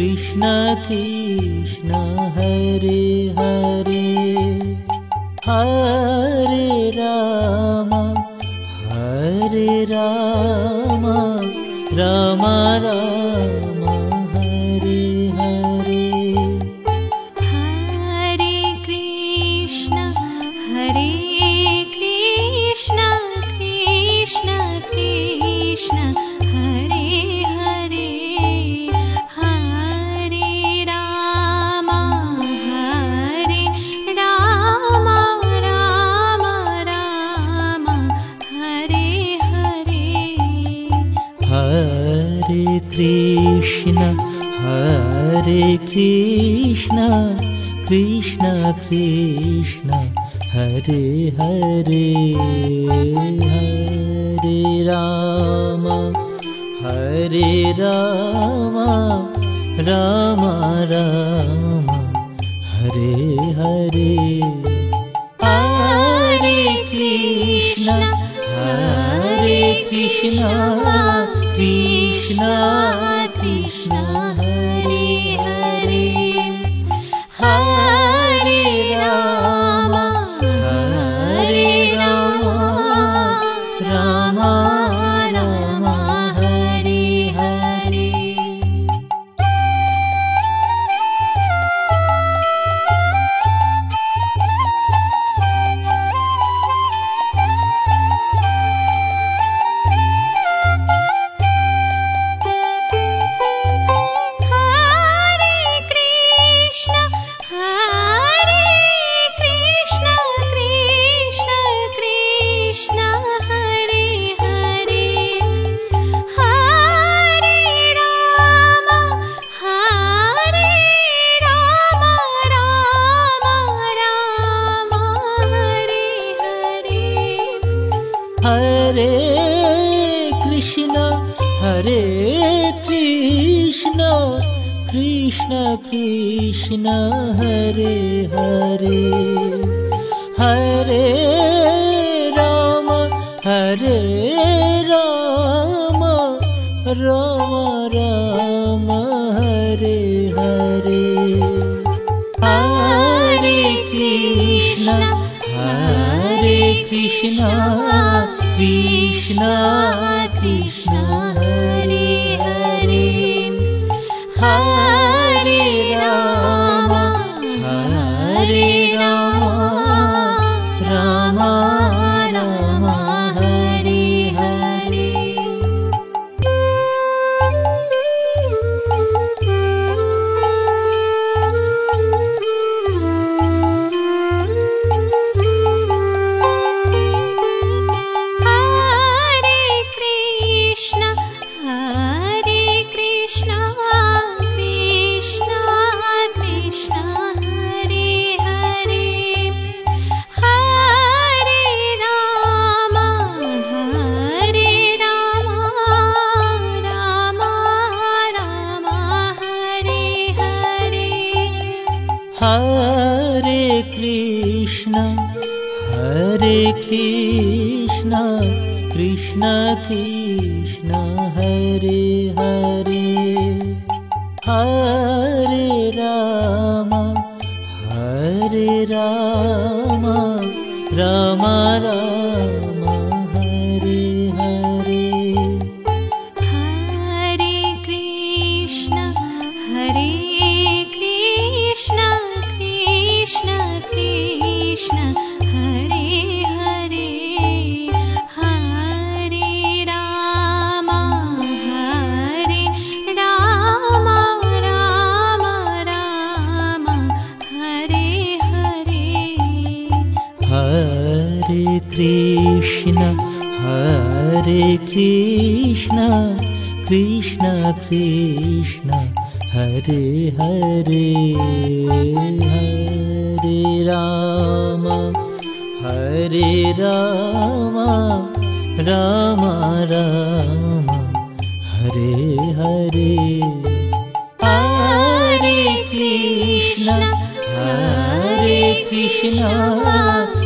Krishna Krishna Hare Hare Hare Rama Hare Rama Rama Rama Hare Hare Hare Krishna Krishna Krishna Hare Hare Hare Rama Rama Rama Hare Hare Hare Krishna Krishna Krishna Hare Hare Hare Rama Rama Rama Hare Hare Hare Krishna Krishna Krishna Hare Hare Hare Rama Rama Rama Hare Hare Hare Krishna Krishna Krishna Hare Hare Hare Rama Rama Rama Hare Hare Hare Krishna Krishna Krishna Hare Hare Hare Rama Rama Rama Hare Hare Hare Krishna Krishna Krishna Hare Hare Hare Rama Rama Rama Hare Hare Hare Krishna Krishna Krishna Hare Hare Hare Rama Rama Rama Hare Hare Hare Krishna Krishna Krishna Hare Hare Hare Rama Rama Rama Hare Hare Hare Krishna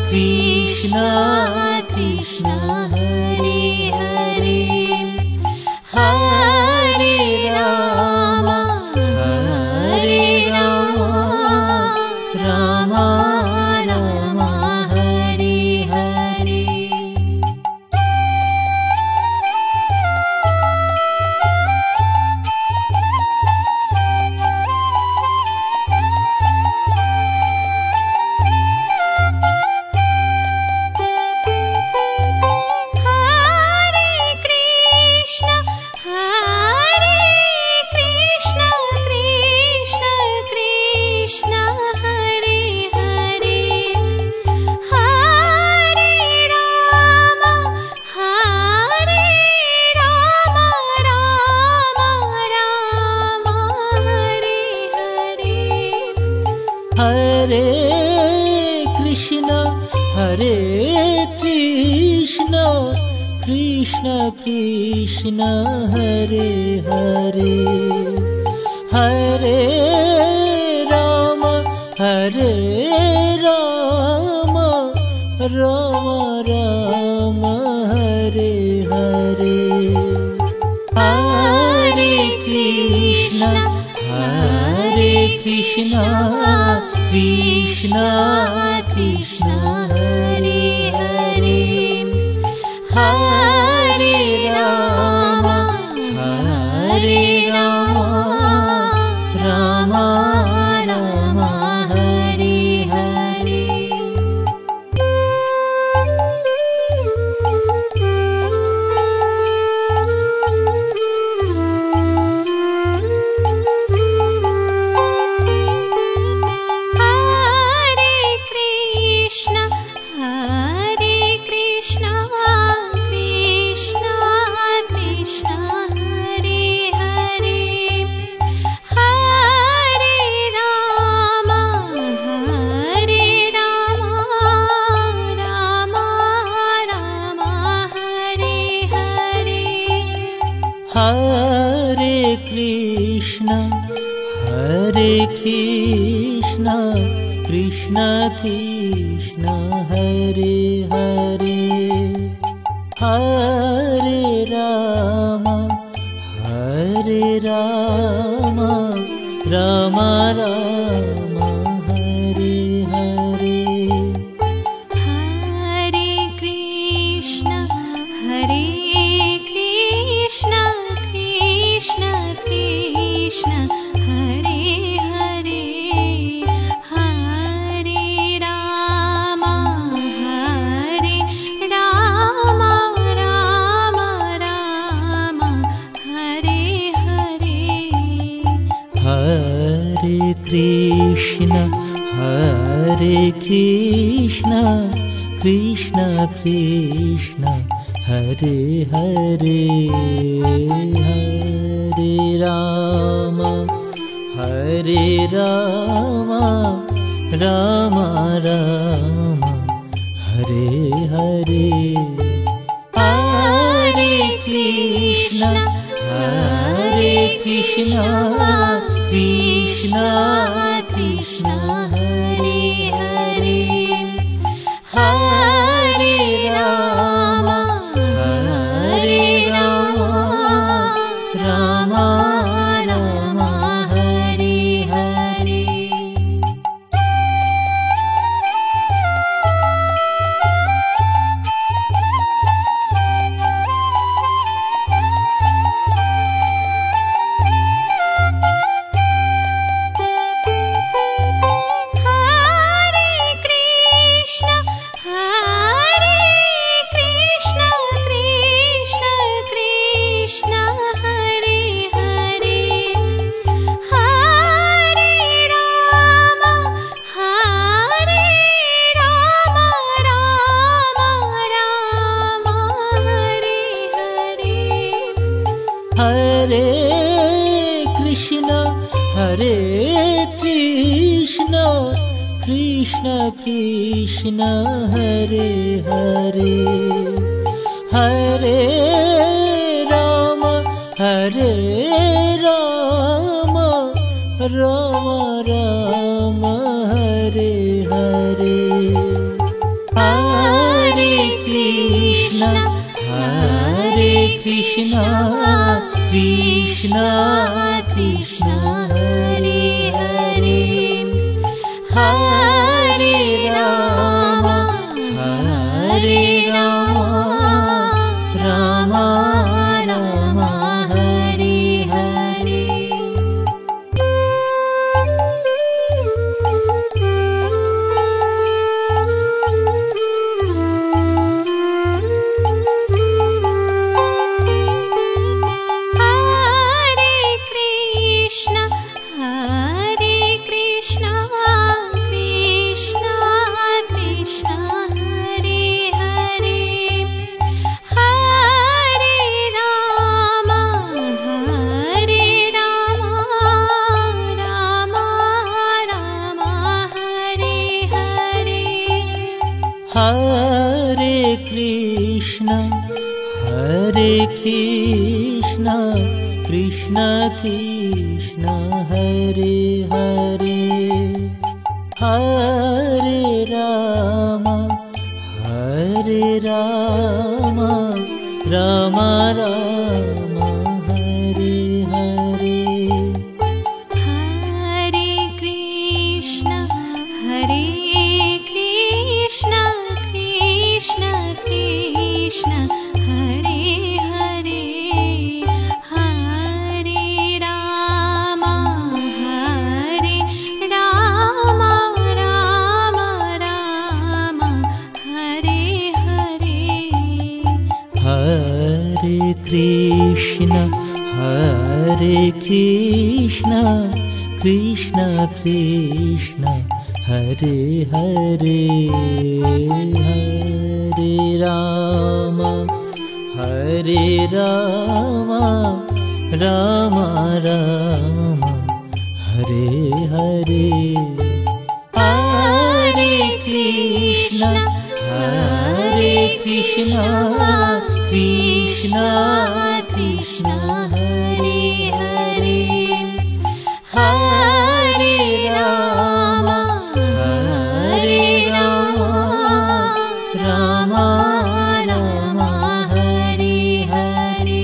Krishna Krishna Hare Hare Hare Rama Rama Rama Hare Hare Hare Krishna Krishna Krishna Hare Hare Hare Ram Ram Ram Hare Hare Hare Krishna Krishna Krishna Hare Hare Hare Ram Ram Ram Hare Hare Hare Krishna Krishna Krishna Hare Hare Hare Ram Ram Ram Hare Hare Hare Krishna Krishna Krishna Hare Hare Hare Ram Ram Ram Hare Hare Hare Krishna Krishna Krishna Hare Hare Hare Ram Ram Ram Hare Hare Hare Krishna Krishna Krishna Hare Hare Hare Ram Ram Ram Hare Hare Hare Krishna Krishna Krishna Hare Hare Hare Ram Ram Ram Hare Hare Hare Krishna Krishna Krishna Hare Hare Hare Hare Krishna, Krishna Krishna, Hare Hare, Hare Rama, Rama Rama, Hare Hare. Hare Krishna, Krishna Krishna, Hare Hare, Hare Rama, Rama Rama, Hare Hare. Hare Krishna, Krishna Krishna, Hare Hare, Hare Rama, Rama Rama, Hare Hare. Hare Krishna, Krishna Krishna, Hare Hare, Hare Rama, Rama Rama, Hare Hare.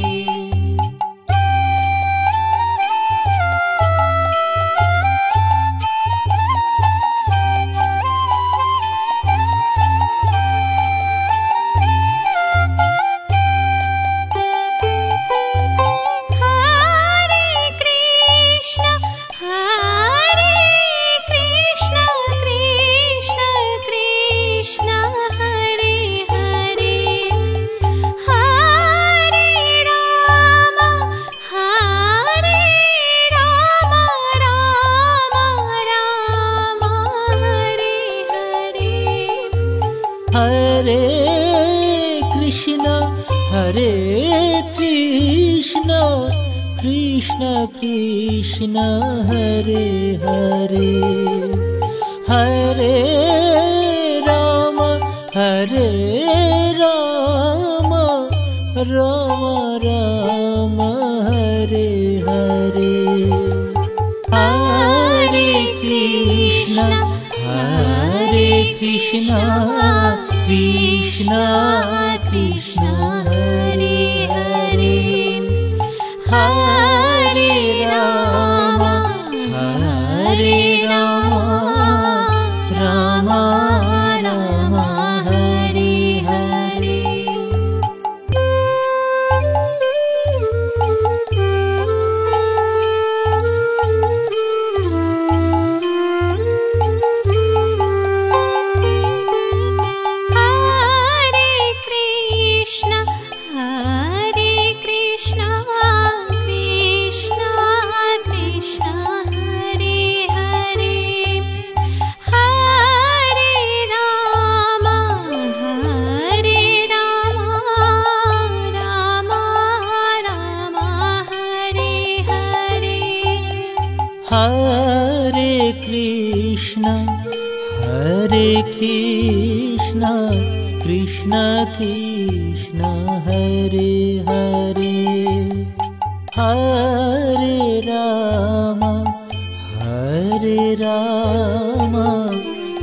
Hare Krishna, Krishna Krishna, Hare Hare, Hare Rama, Rama Rama, Hare Hare. Hare Krishna, Krishna Krishna, Hare Hare, Hare Rama, Rama Rama, Hare Hare. Hare Krishna, Krishna Krishna, Hare Hare, Hare Rama,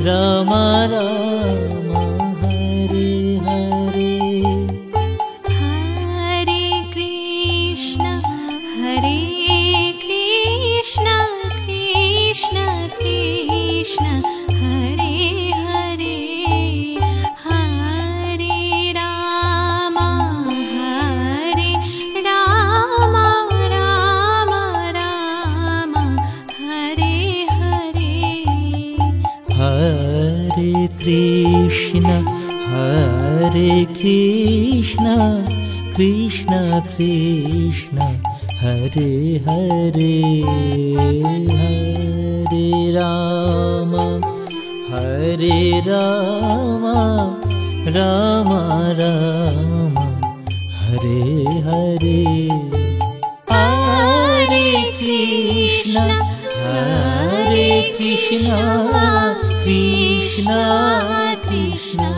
Rama Rama, Hare Hare. Hare Krishna, Krishna Krishna, Hare Hare, Hare Rama, Rama Rama, Hare Hare. Hare Krishna, Krishna Krishna, Hare Hare, Hare Rama, Rama Rama, Hare Hare. Hare Krishna, Krishna Krishna,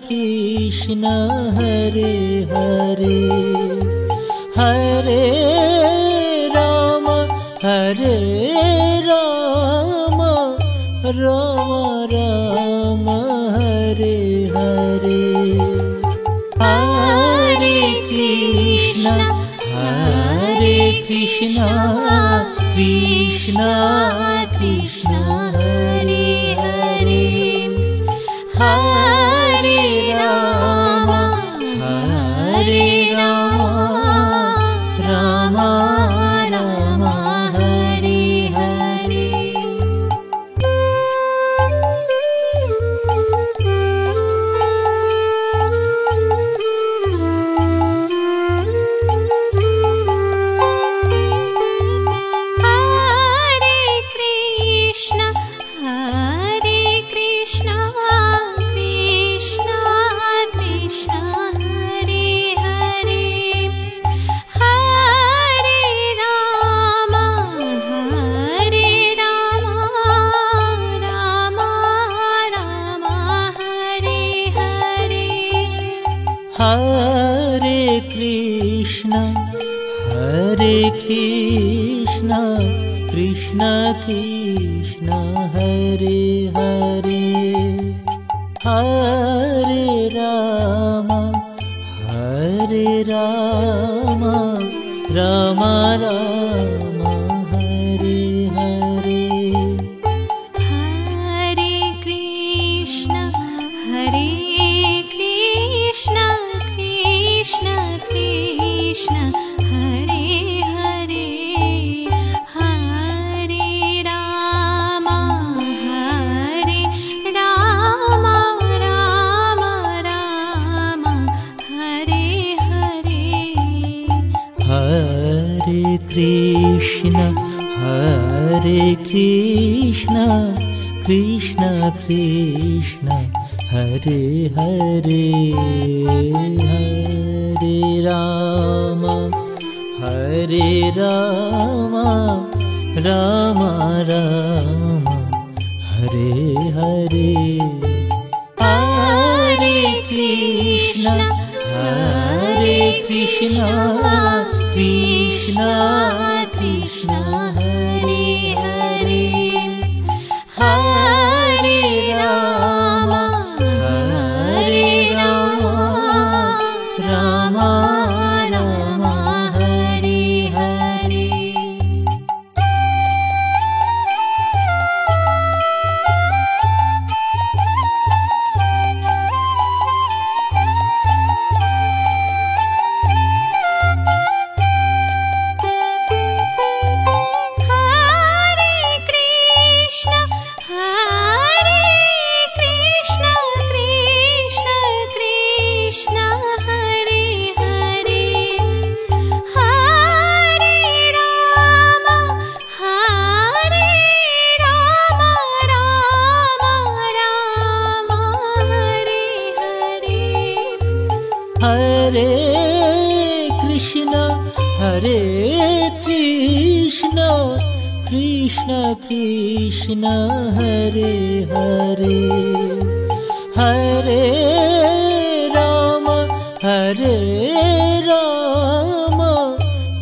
Krishna Hare Hare Hare Rama Hare Rama Rama Rama Hare Hare Hare Krishna Krishna Krishna Hare Hare Hare Rama Rama Rama Hare Hare Hare Krishna Krishna Krishna Hare Hare Hare Rama Rama Rama Hare Hare Hare Krishna Krishna Krishna Hare Hare Hare Rama Rama Rama Hare Hare Hare Krishna Krishna Krishna Hare Hare Hare Rama Rama Rama Hare Hare Hare Krishna Krishna Krishna Hare Hare Hare Rama Rama Rama Hare Hare Hare Krishna Krishna Krishna Hare Hare Hare Rama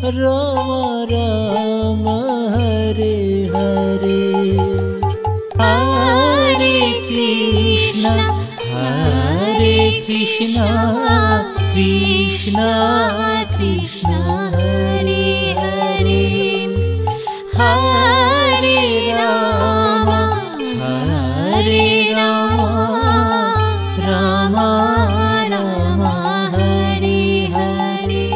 Rama Rama Hare Hare Hare Krishna Krishna Krishna Krishna Hare Hare Hare Rama Hare Rama Rama Rama Hare Hare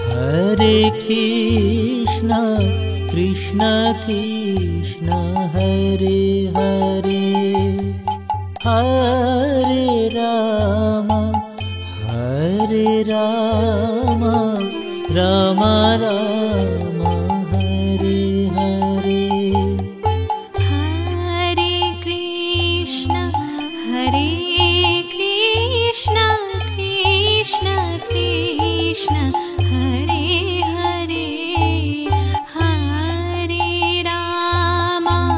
Hare Krishna Krishna Krishna Hare Hare Hare Rama Rama Rama Hare Hare Hare Krishna Krishna Krishna Hare Hare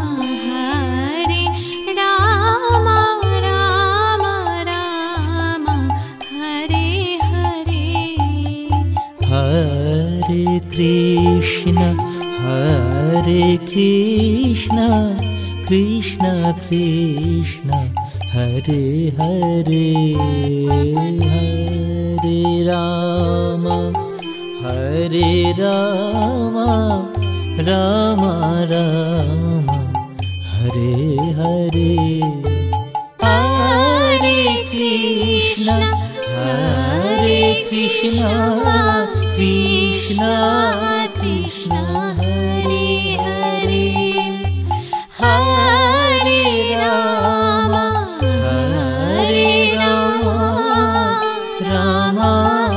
Hare Rama Rama Rama Hare Hare Hare Krishna Krishna Krishna Hare Hare Hare Rama Rama Rama Hare Hare Hare Krishna Krishna Krishna Hare Hare Hare Rama Rama Rama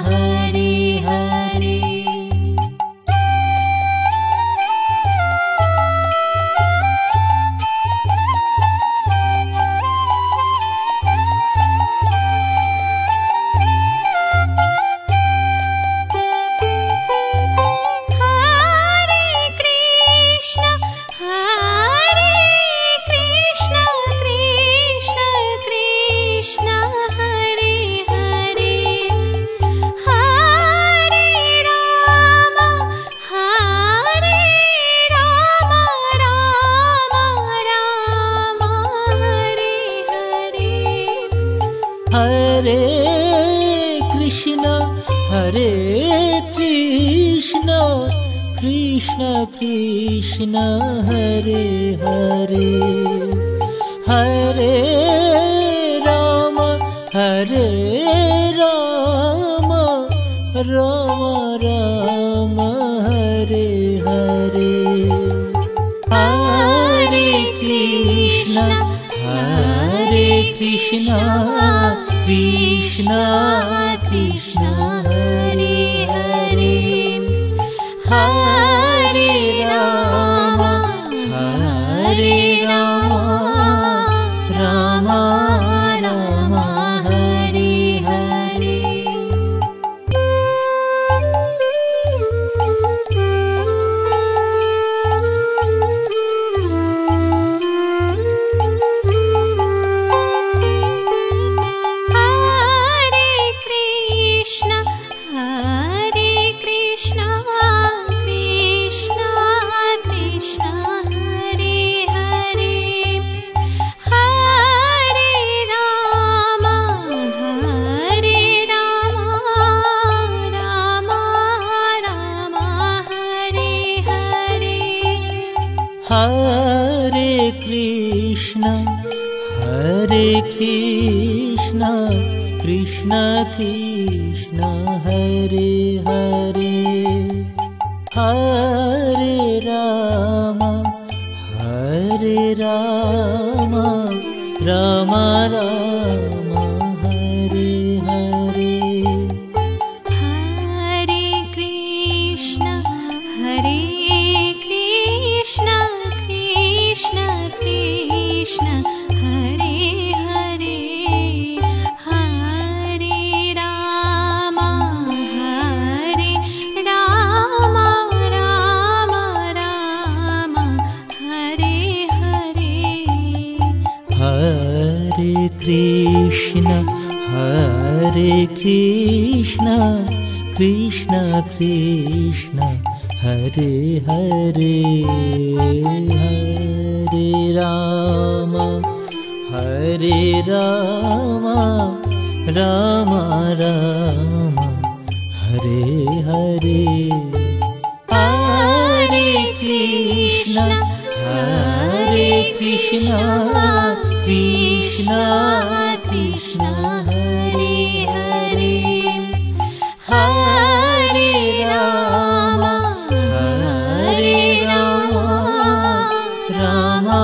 Hare Hare Krishna Krishna Hare Hare Hare Rama Rama Rama Hare Hare Hare Krishna Krishna Krishna Hare Hare Hare Rama Rama Rama Hare Hare Hare Krishna Krishna Krishna Hare Hare Hare Rama Rama Rama Hare Hare Hare Krishna Hare Krishna, Krishna Krishna, Hare Hare, Hare Rama, Hare Rama, Rama Rama, Hare Hare. Hare Krishna, Hare Krishna, Krishna Krishna, Hare Hare, Hare Rama, Hare Rama, Rama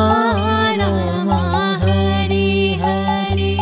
Rama, Hare Hare.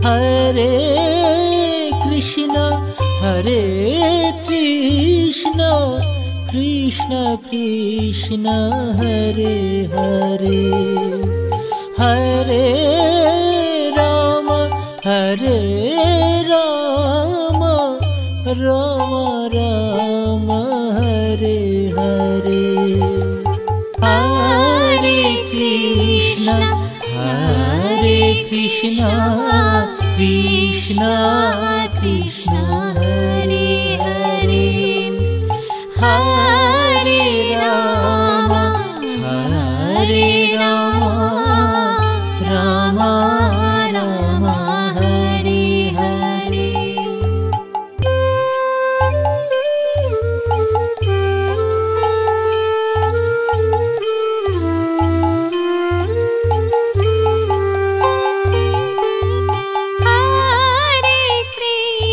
Hare Krishna, Hare Krishna, Krishna Krishna, Hare Hare, Hare Rama, Hare Rama, Rama Rama, Hare Hare. Hare Krishna, Hare Krishna, Krishna Krishna, Hare Hare, Hare Rama, Hare Rama, Rama Rama, Hare Hare. Hare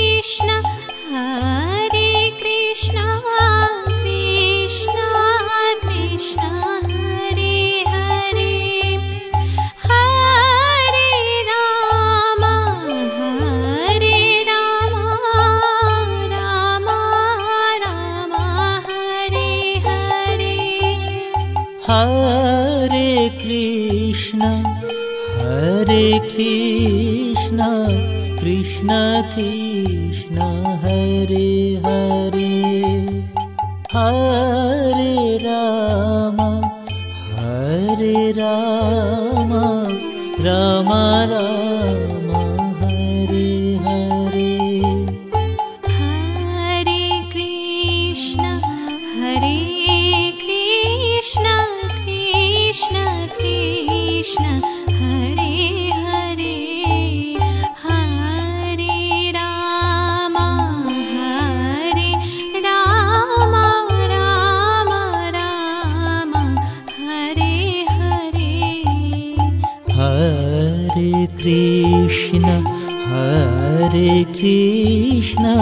Krishna, Hare Krishna, Krishna Krishna, Hare Hare, Hare Rama, Hare Rama, Rama Rama, Hare Hare. Hare Krishna, Hare Krishna, Krishna Krishna, Hare Hare, Hare Rama, Hare Rama, Rama Rama, Hare Hare. Hare Krishna, Hare Krishna,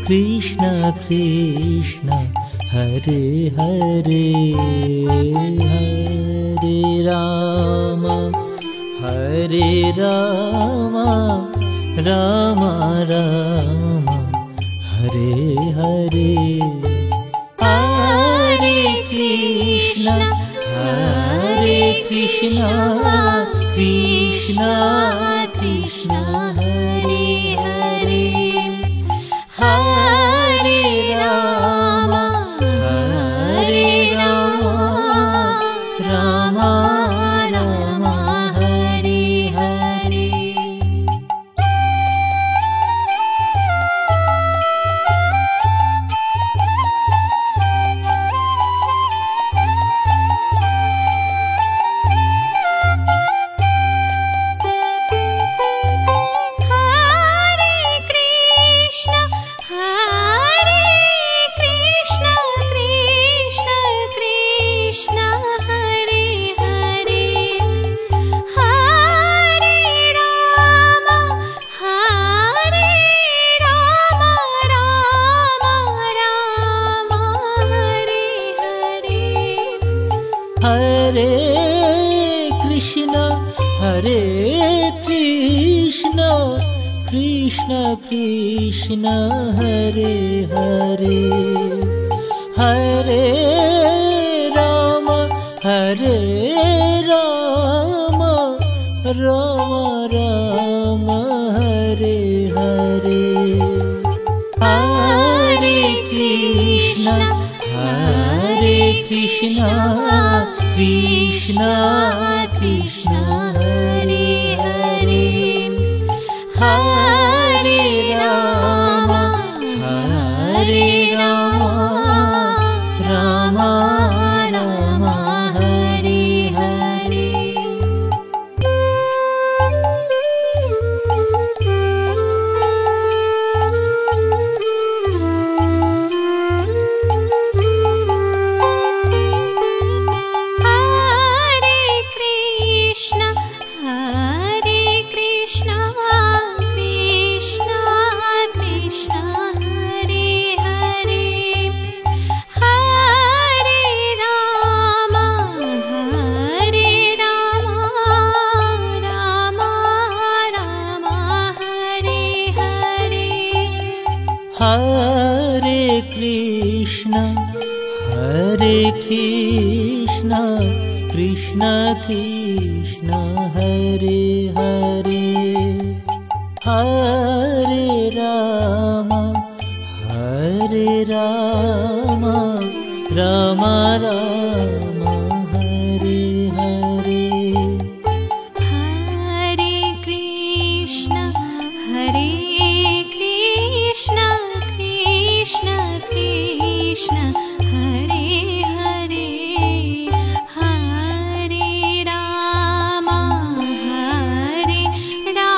Krishna Krishna, Hare Hare, Hare Rama, Hare Rama, Rama Rama, Hare Hare. Hare Krishna, Hare Krishna, Krishna Krishna, Hare Hare, Hare Rama, Hare Rama, Rama Rama, Hare Hare. Hare Krishna, Hare Krishna, Krishna Krishna, Hare Hare, Hare Rama, Hare Rama, Rama Rama, Hare Hare, Hare Krishna, Hare Krishna, Krishna Krishna, Hare Hare, Hare Rama, Hare Rama, Rama Rama, Hare Hare. Hare Krishna, Hare Krishna, Krishna Krishna, Hare Hare, Hare Rama, Hare Rama, Rama Rama, Hare Hare, Hare Krishna, Hare Krishna, Krishna Krishna, Hare Hare,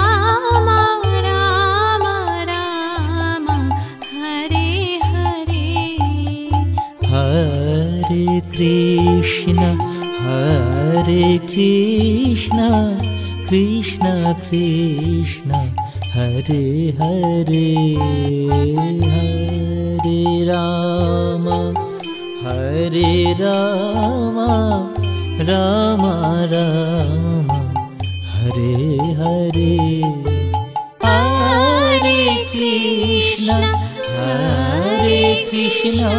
Hare Rama, Hare Rama, Rama Rama, Hare Hare. Hare Krishna, Hare Krishna, Krishna Krishna, Hare Hare, Hare Rama, Hare Rama, Rama Rama, Hare Hare, Hare Krishna, Hare Krishna,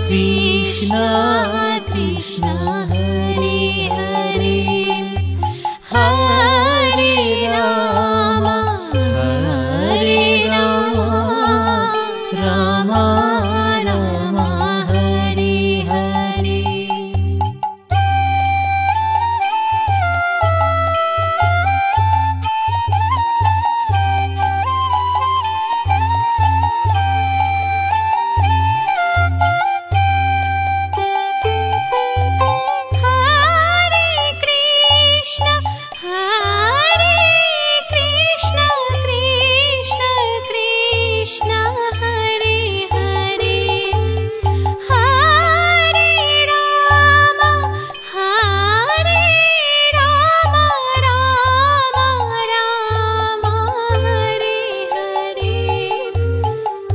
Krishna Krishna, Hare Hare, Hare Rama, Hare Rama, Rama Rama, Hare Hare.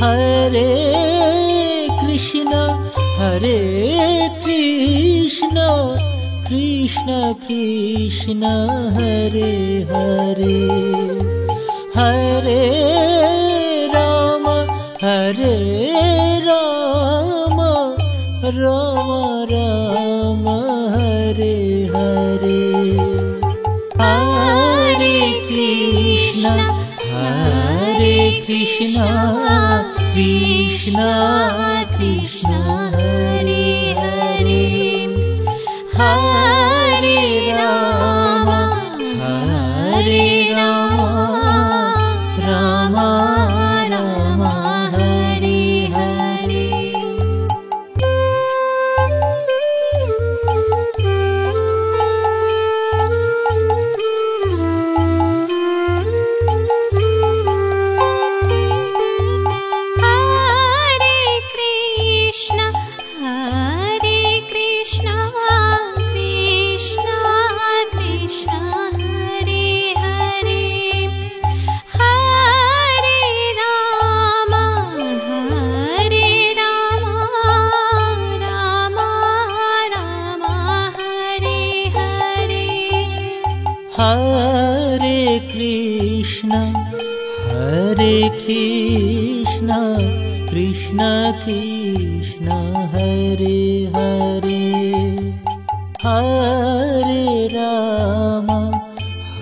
Hare Krishna, Hare Krishna, Krishna Krishna, Hare Hare, Hare Rama, Hare Rama, Rama Rama, Hare Hare, Hare Krishna, Hare Krishna, Krishna Krishna, Hare Hare, Hare Rama, Hare Rama, Rama Rama, Hare Hare. Hare Krishna, Hare Krishna, Krishna Krishna, Hare Hare, Hare Rama,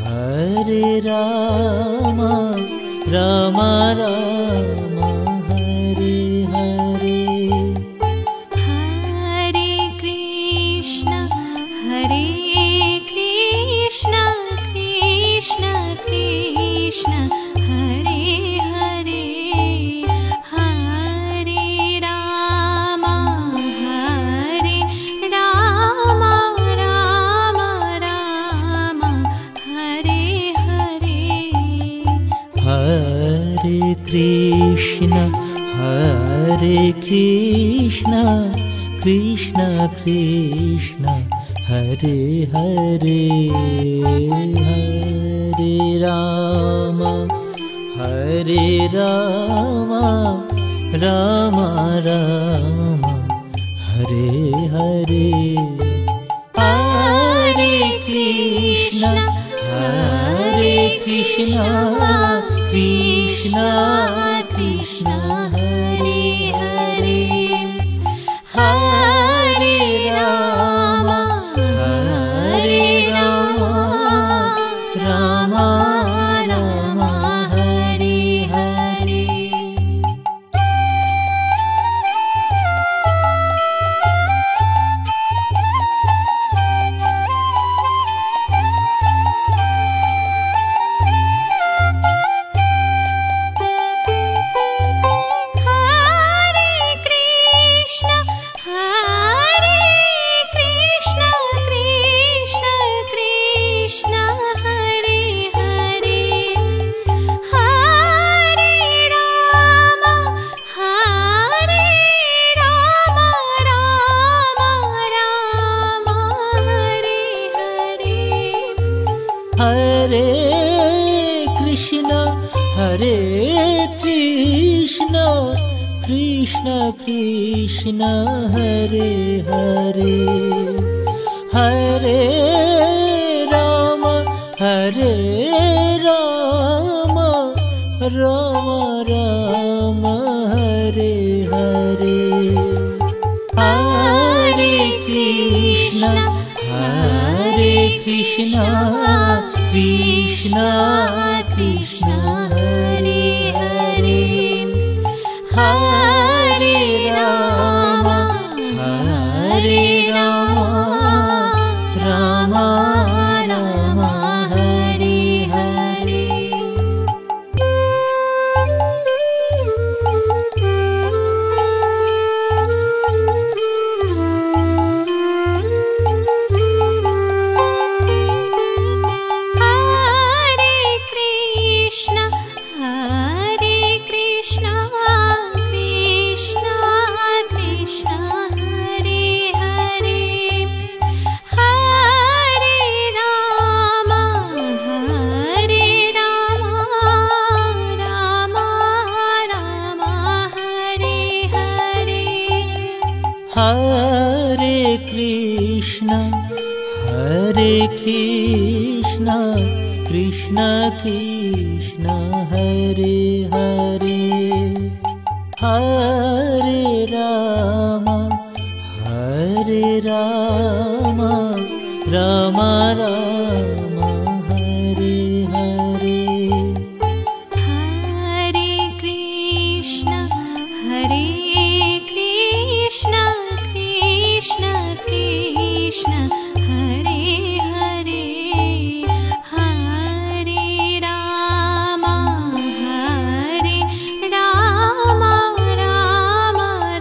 Hare Rama, Rama Rama, Hare Hare. Hare Krishna, Hare Krishna, Krishna Krishna, Hare Hare, Hare Rama, Hare Rama, Rama Rama, Hare Hare. Hare Krishna, Hare Krishna, Krishna Krishna, Hare Hare, Hare Rama, Hare Rama, Rama Rama, Hare Hare. Hare Krishna, Hare Krishna, Krishna Krishna, Hare Hare, Hare Rama, Hare Rama, Rama Rama, Hare Hare. Hare Krishna, Hare Krishna, Krishna Krishna, Hare Hare, Hare Rama, Hare Rama, Rama Rama, Hare Hare. Hare Krishna, Hare Krishna, Krishna Krishna, Hare Hare, Hare Rama, Hare Rama, Rama Rama, Hare Hare. Hare Krishna, Hare Krishna, Krishna Krishna, Hare Hare, Hare Rama, Hare Rama, Rama Rama, Hare Hare. Hare Krishna, Hare Krishna, Krishna Krishna, Hare Hare, Hare Rama, Hare Rama, Rama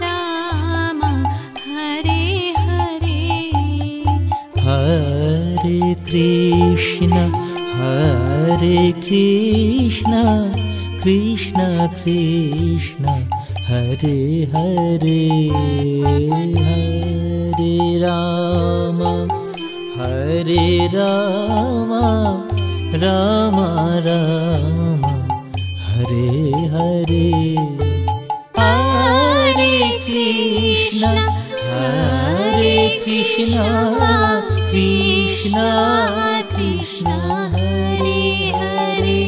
Rama, Hare Hare. Hare Krishna, Hare Krishna, Krishna Krishna, Hare Hare, Hare Rama, Hare Rama, Rama Rama, Hare Hare. Hare Krishna, Hare Krishna, Krishna Krishna, Hare Hare,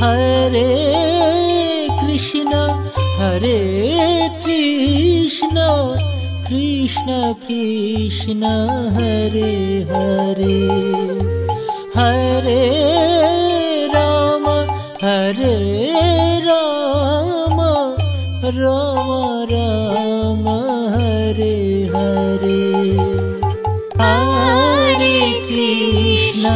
Hare Krishna, Krishna Krishna, Hare Hare, Hare Rama, Rama Rama, Hare Hare. Hare Krishna,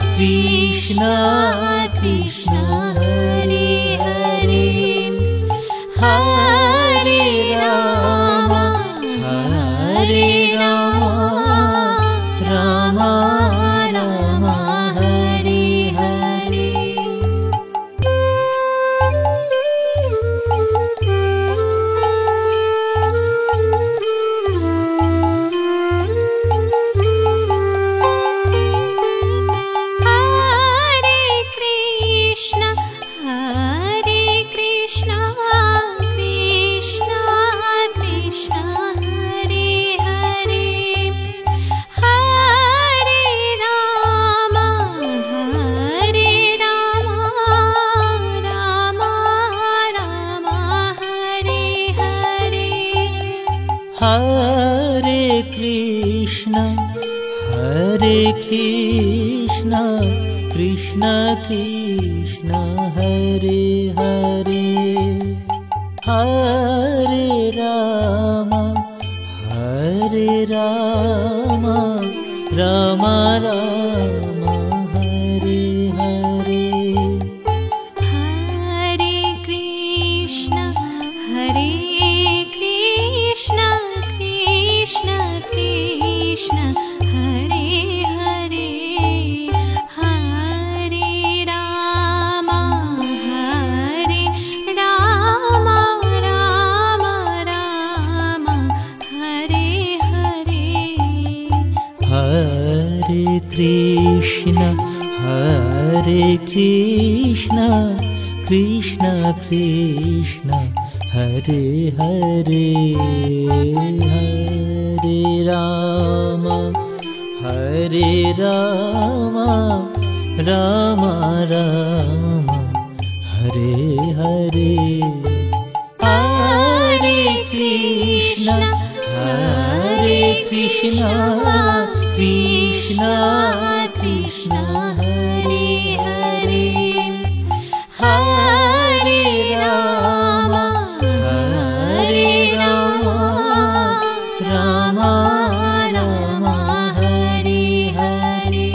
Krishna Krishna, Hare Hare, Hare Rama, Rama Rama, Hare Hare. Hare Krishna, Krishna Krishna, Hare Hare, Hare Rama, Rama Rama, Hare Hare. Hare Krishna, Krishna Krishna, Hare Hare, Hare Rama, Rama Rama, Hare Hare. Hare Krishna, Krishna Krishna, Hare Hare, Hare Rama, Rama Rama, Hare Hare. Hare Krishna, Krishna Krishna, Hare Hare, Hare Rama, Rama Rama, Hare Hare.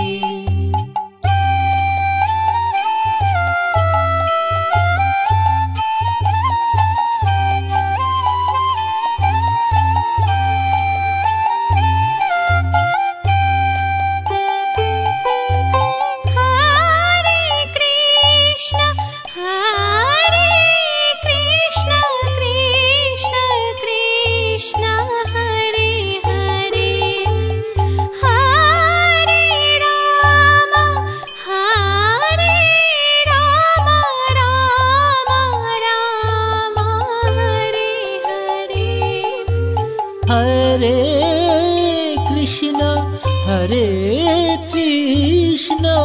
Hare Krishna,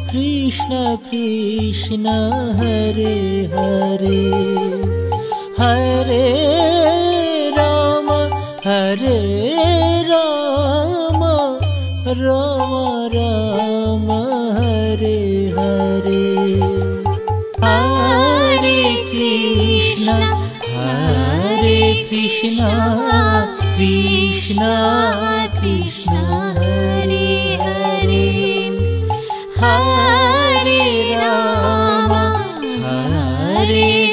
Krishna Krishna, Hare Hare, Hare Rama, Rama Rama, Hare Hare. Hare Krishna, Krishna Krishna, Hare Hare, Hare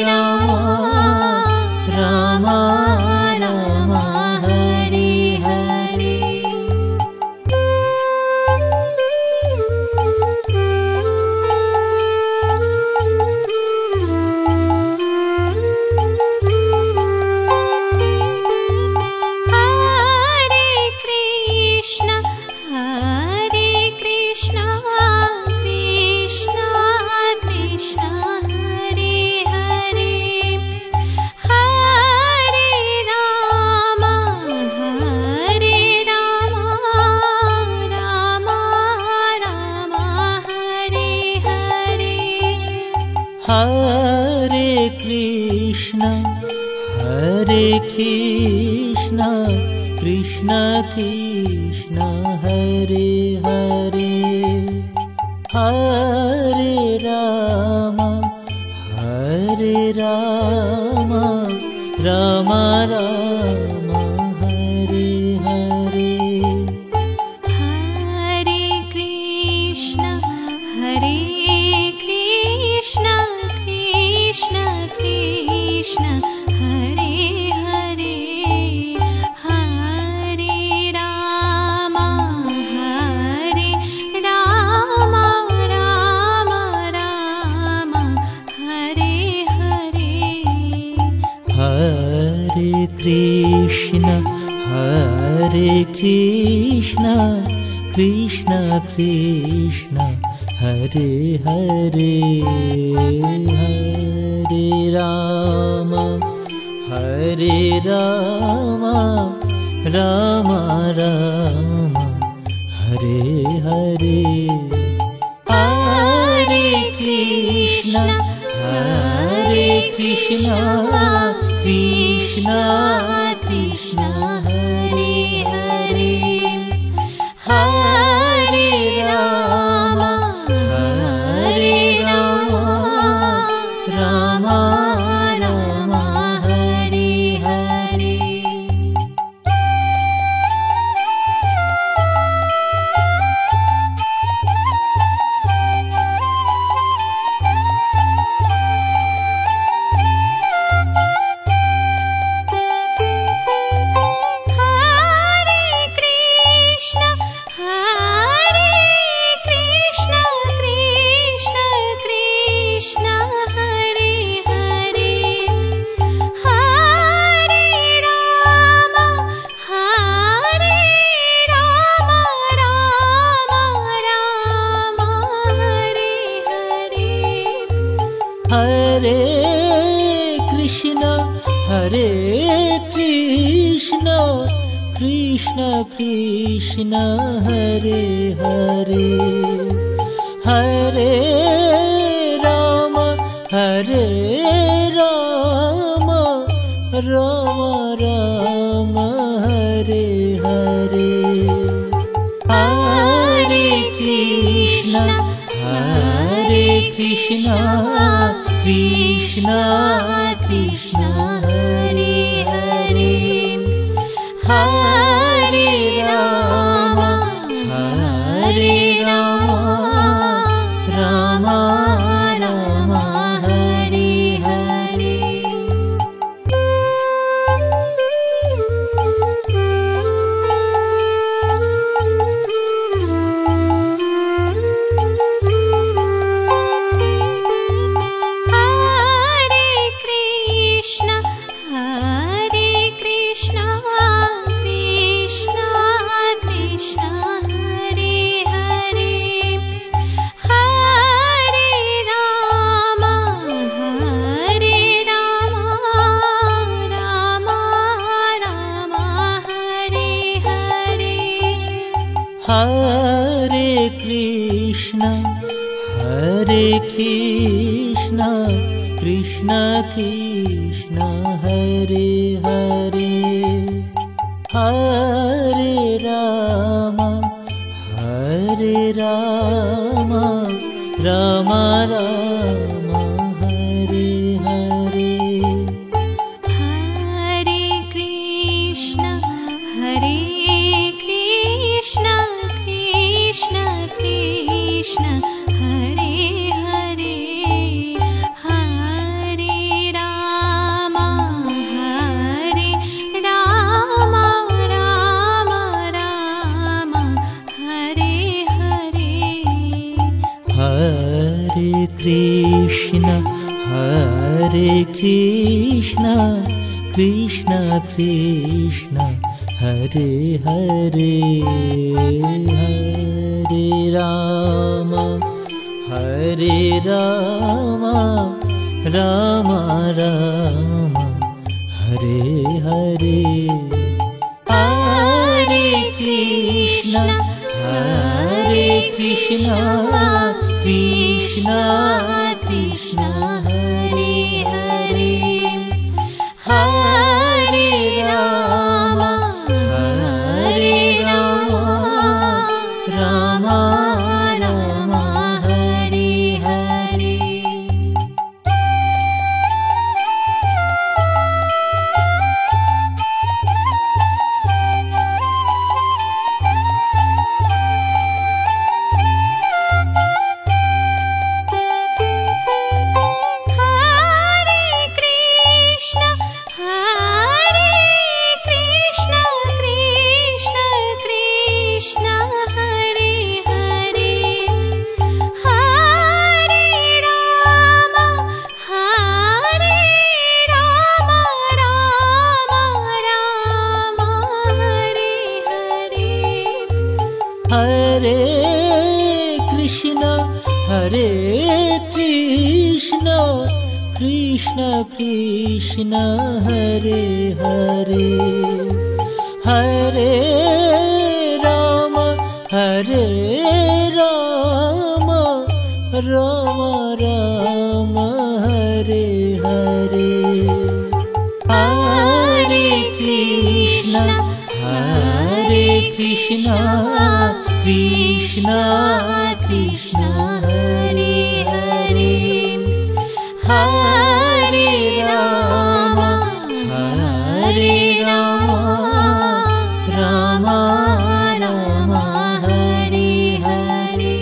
Rama, Rama Rama, Hare Hare. Hare Krishna, Hare Krishna Krishna Krishna Hare Hare Hare Rama Rama Rama Hare Hare Hare Krishna Krishna Krishna Hare Hare Hare Rama Rama Rama Hare Hare Hare Krishna Krishna Krishna Hare Hare Hare Rama Rama Rama Hare Hare Hare Krishna Krishna Krishna Hare Hare Hare Rama Rama Rama Hare Hare Hare Krishna Krishna Krishna Hare Hare Hare Rama Rama Rama Hare Hare Hare Krishna Krishna Krishna Hare Hare Hare Rama Rama Rama Hare Hare Hare Krishna Krishna Krishna Hare Hare Hare Rama Rama Rama Hare Hare Hare Krishna Krishna Krishna Hare Hare Hare Rama Rama Rama Hare Hare Hare Krishna Krishna Krishna Hare Hare Hare Rama Rama Rama Hare Hare Hare Krishna Krishna Krishna Hare Krishna Krishna Krishna Hare Hare Hare Rama Hare Rama Rama Rama Hare Hare Hare Krishna Krishna Krishna Hare Hare Hare Rama Rama Rama Hare Hare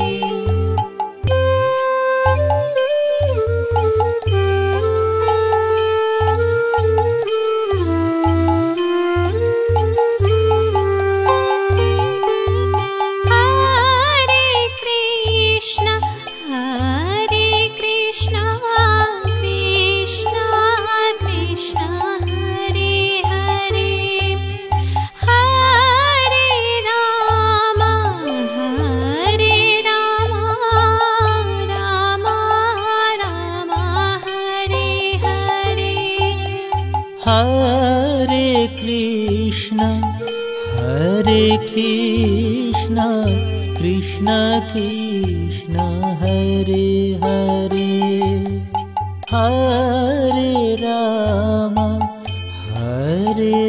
Hare Krishna Krishna Krishna Hare Hare Hare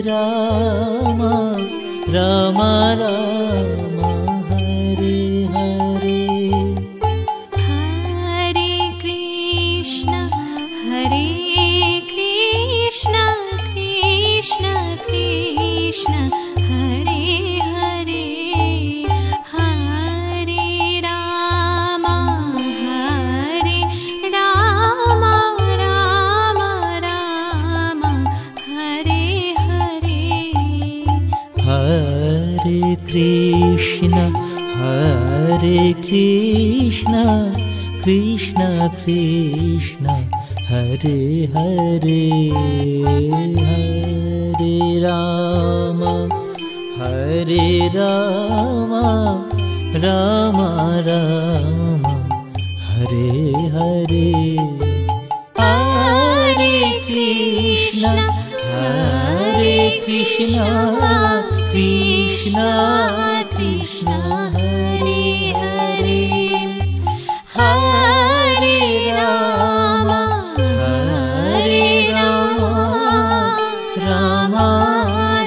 Rama Rama Rama Hare Hare Hare Krishna Krishna Krishna Hare Hare Hare Rama Rama Rama Hare Hare Hare Krishna Krishna Krishna Hare Hare Hare Rama Rama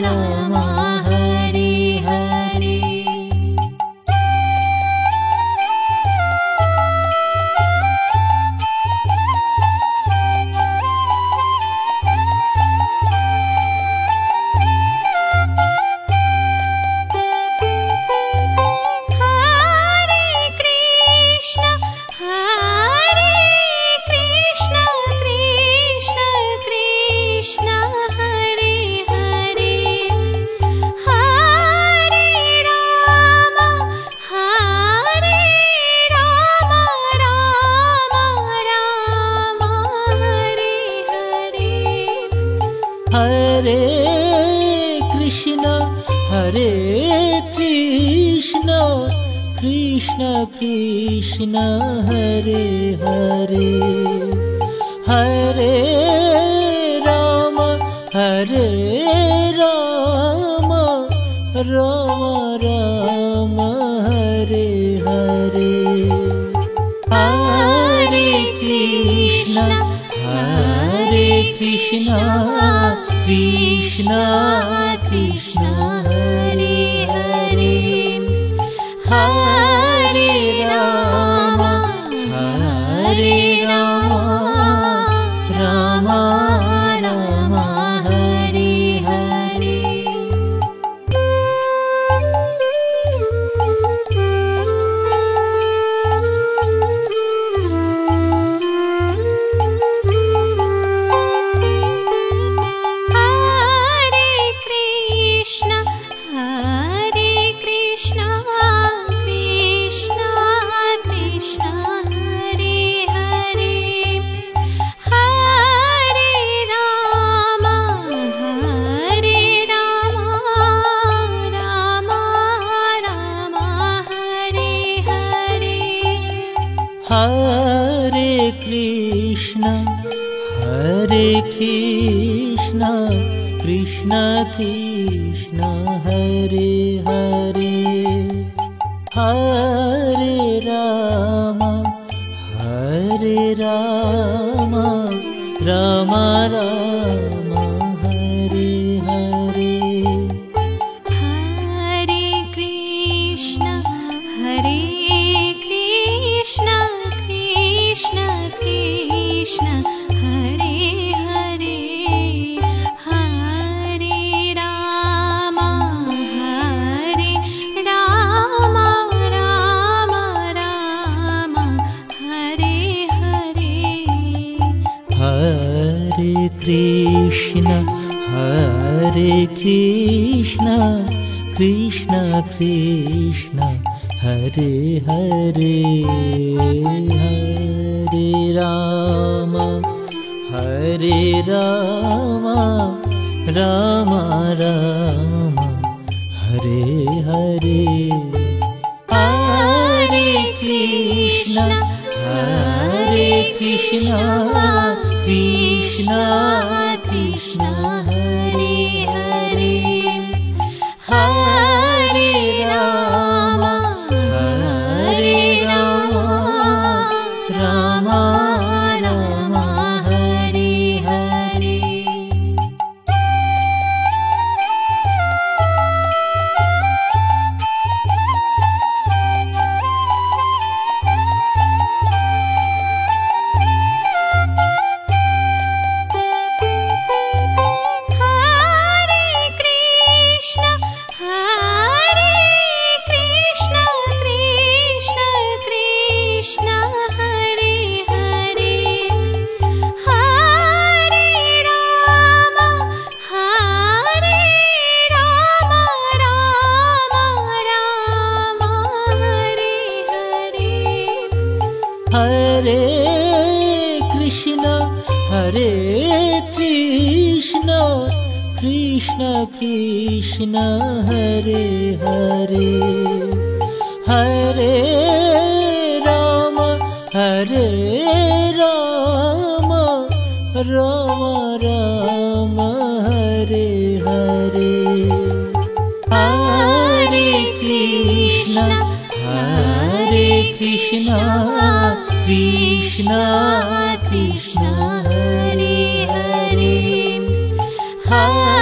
Rama Hare Hare Hare Krishna Krishna Krishna Hare Hare Hare Rama Rama Rama Hare Hare Hare Krishna Krishna Krishna Hare Hare Hare Rama Rama Rama Hare Hare Hare Krishna Krishna Krishna Hare Hare Hare Rama Rama Rama Hare Hare Hare Hare Krishna, Krishna Krishna, Hare Hare, Hare Rama, Rama Rama, Hare Hare. Hare Krishna, Krishna Krishna, Hare Hare, Hare Rama, Rama Rama, Hare Hare. Hare Krishna, Krishna Krishna, Hare Hare, Hare Rama, Rama Rama, Hare Hare. Hare Krishna, Krishna Krishna, Hare Hare, Hare Rama, Rama Rama, Hare Hare. Hare Krishna, Krishna Krishna, Hare Hare, Hare Rama, Rama Rama, Hare Hare. Hare Krishna, Krishna Krishna, Hare Hare, Hare